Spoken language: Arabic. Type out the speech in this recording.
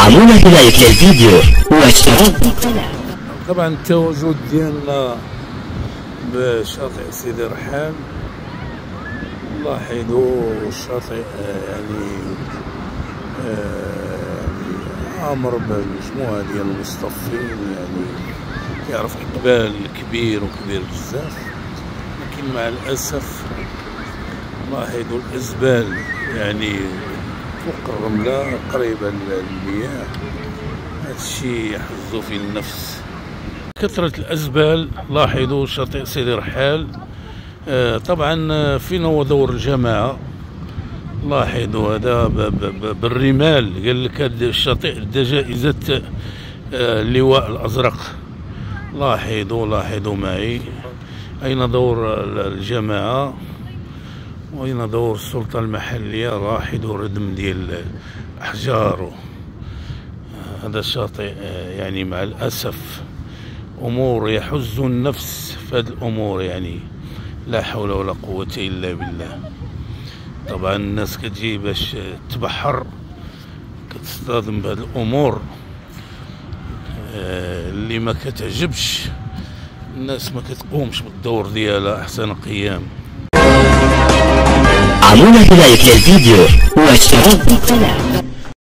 دعمونا بلايك للفيديو واشتراك بالقناة. طبعا التواجد ديالنا بشاطئ سيدي رحال. لاحظوا الشاطئ يعني عامر بمجموعة ديال المصطفين، يعني كيعرف إقبال كبير بزاف، لكن مع الأسف لاحظوا الأزبال يعني فوق الرملة قريبة للمياه. هادشي يحزو في النفس. كثرة الأزبال. لاحظوا شاطئ سيدي رحال. طبعا فين هو دور الجماعة؟ لاحظوا هذا بالرمال. قال لك هذا الشاطئ ادى جائزة اللواء الأزرق. لاحظوا معي أين دور الجماعة وأين دور السلطة المحلية. لاحظوا ردم ديال الأحجار. هذا الشاطئ يعني مع الأسف أمور يحز النفس في هذه الأمور، يعني لا حول ولا قوة إلا بالله. طبعا الناس كتجي باش تبحر، كتصطدم بهذه الأمور اللي ما كتعجبش الناس، ما كتقومش بالدور ديالها أحسن قيام. دعمونا بلايك للفيديو واشتراك بالقناة.